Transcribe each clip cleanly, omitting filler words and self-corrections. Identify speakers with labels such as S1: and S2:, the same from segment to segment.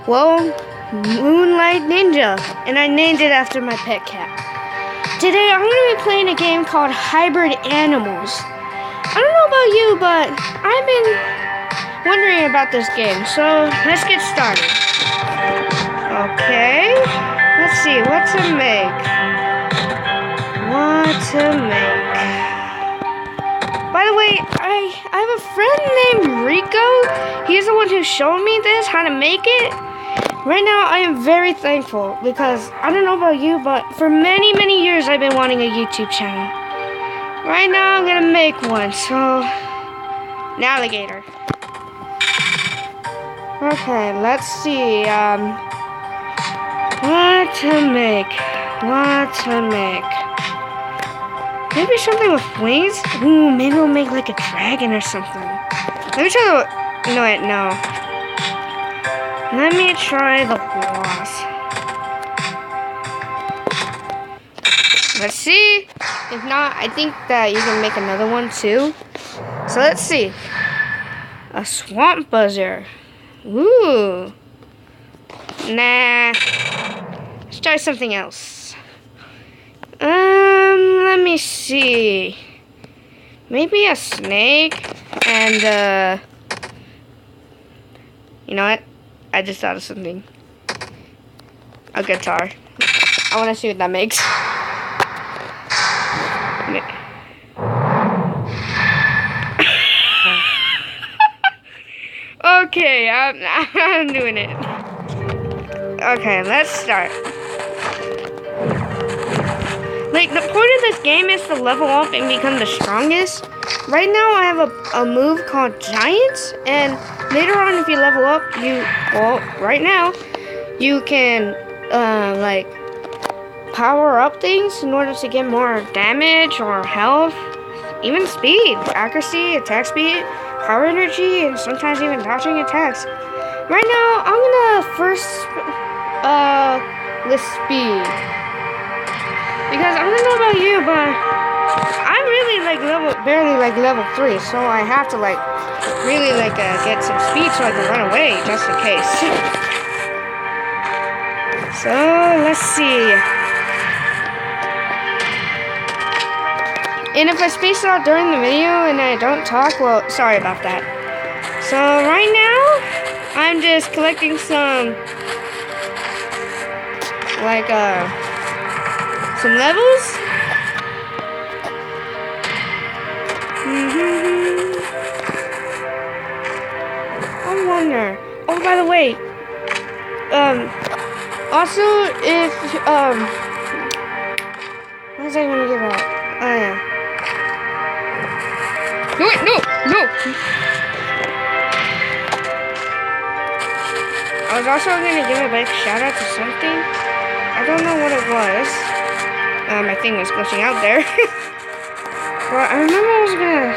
S1: Well, Moonlight Ninja, and I named it after my pet cat. Today I'm going to be playing a game called Hybrid Animals. I don't know about you, but I've been wondering about this game, so let's get started. Okay, let's see, what to make. By the way, I have a friend named Rico. He's the one who showed me this, how to make it. Right now, I am very thankful because I don't know about you, but for many, many years, I've been wanting a YouTube channel. Right now, I'm gonna make one, so... An alligator. Okay, let's see, what to make. Maybe something with wings? Ooh, maybe we'll make like a dragon or something. Let me try the... No. Let me try the wasp. Let's see. If not, I think that you can make another one too. So let's see. A swamp buzzer. Ooh. Nah. Let's try something else. Let me see. Maybe a snake and you know what? I just thought of something. A guitar. I want to see what that makes. Okay, I'm doing it. Okay, let's start. Like, the point of this game is to level up and become the strongest. Right now, I have a move called Giants, and later on, if you level up, right now, you can, like, power up things in order to get more damage or health, even speed, accuracy, attack speed, power energy, and sometimes even dodging attacks. Right now, I'm gonna first, list speed. Because I don't know about you, but I'm really barely level 3, so I have to really get some speed so I can run away just in case. So let's see. And if I space out during the video and I don't talk, well, sorry about that. So right now, I'm just collecting some some levels. I wonder. Oh, by the way, also if what was I gonna give out? Oh yeah. No. I was also gonna give a big shout out to something. I don't know what it was. My thing was glitching out there. But I remember I was gonna...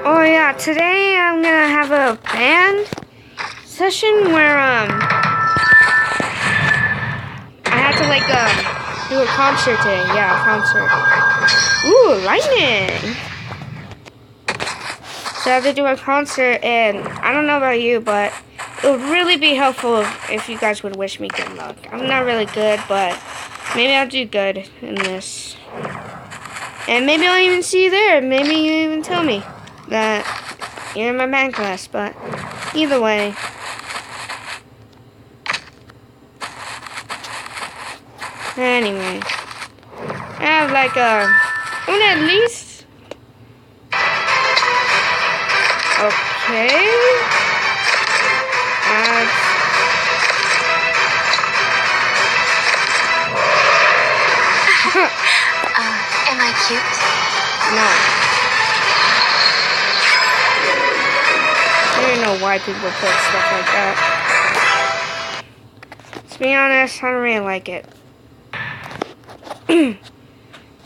S1: Oh yeah, today I'm gonna have a band session where I have to do a concert today. Yeah, a concert. Ooh, lightning! So I have to do a concert, and I don't know about you, but it would really be helpful if you guys would wish me good luck. I'm not really good, but maybe I'll do good in this. And maybe I'll even see you there. Maybe you even tell me that you're in my band class, but either way. Anyway. I have at least. Okay.
S2: Am I cute?
S1: No. I don't know why people put stuff like that. To be honest, I don't really like it.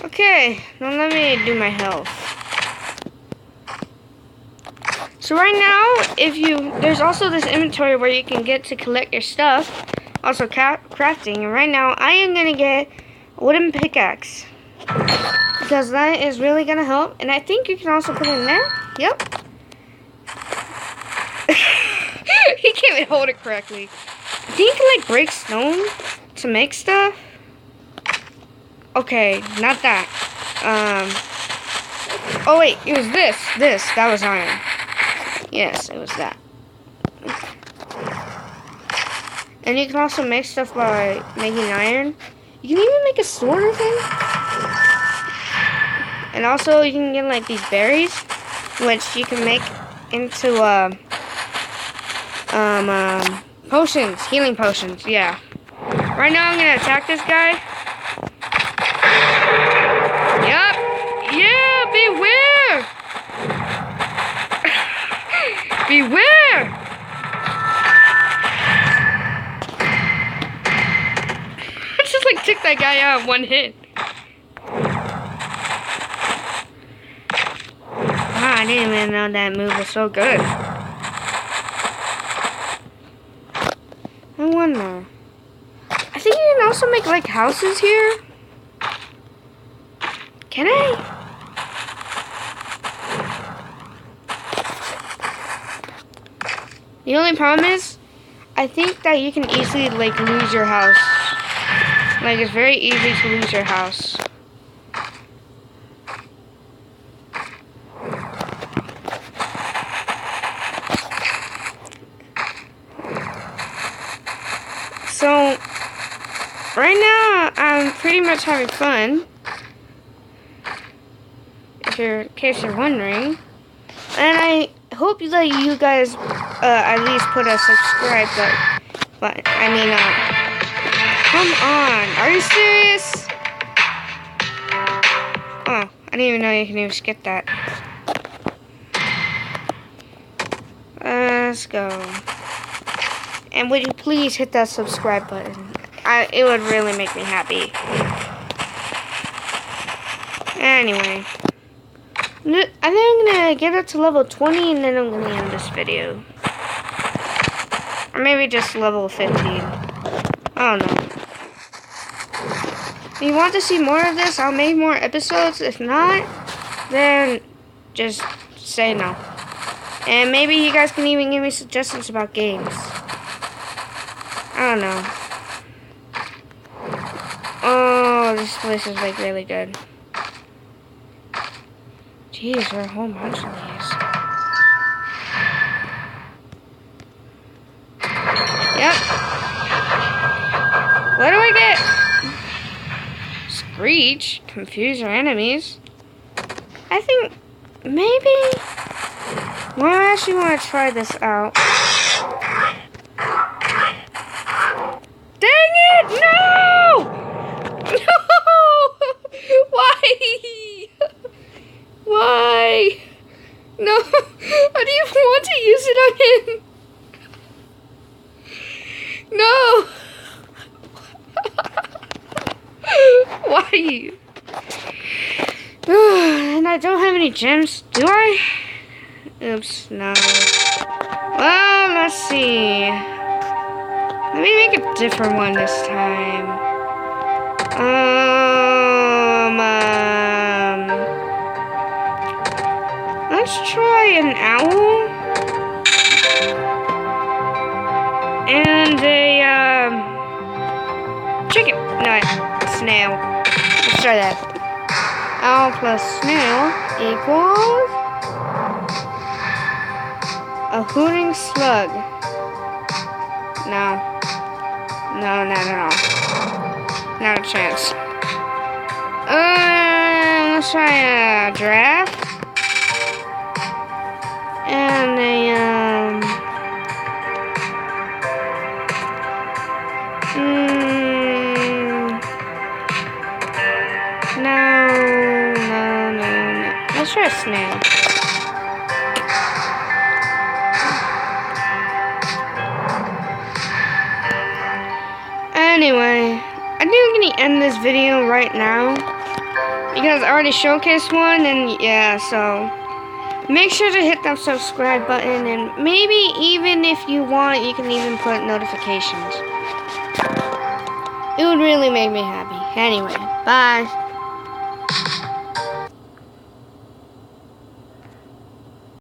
S1: Okay, now let me do my health. So right now, there's also this inventory where you can get to collect your stuff, also crafting. And right now, I am gonna get a wooden pickaxe because that is really gonna help. And I think you can also put it in there. Yep. He can't even hold it correctly. I think you can like break stone to make stuff. Okay, not that. Oh wait, it was this. That was iron. Yes, it was that. And you can also make stuff by making iron. You can even make a sword thing. And also you can get like these berries, which you can make into potions, healing potions, yeah. Right now I'm gonna attack this guy. Yup. Yeah, beware! Beware! I just like took that guy out in one hit. Wow, I didn't even know that move was so good. I wonder. I think you can also make like houses here. Can I? The only problem is, I think that you can easily like lose your house. Like it's very easy to lose your house. So, right now, I'm pretty much having fun, in case you're wondering. And I hope that you guys at least put a subscribe button. I mean, come on, are you serious? Oh, I didn't even know you can even skip that. Let's go. And would you please hit that subscribe button? It would really make me happy. Anyway. I think I'm going to get up to level 20 and then I'm going to end this video. Or maybe just level 15. I don't know. If you want to see more of this, I'll make more episodes. If not, then just say no. And maybe you guys can even give me suggestions about games. I don't know. Oh, this place is like really good. Jeez, there are a whole bunch of these. Yep. What do I get? Screech. Confuse your enemies. I think maybe. Well, I actually want to try this out. Dang it! No! No! Why? Why? No, I didn't even want to use it on him. No. Why? And I don't have any gems, do I? Oops, no. Well, let's see. Let me make a different one this time. Let's try an owl. And a, chicken. No, snail. Let's try that. Owl plus snail equals a hooting slug. No. No. Not a chance. Let's try a giraffe. And a, no. Let's try a snail. Anyway, I think I'm going to end this video right now because I already showcased one, and yeah, so make sure to hit that subscribe button, and maybe even if you want, you can even put notifications. It would really make me happy. Anyway, bye.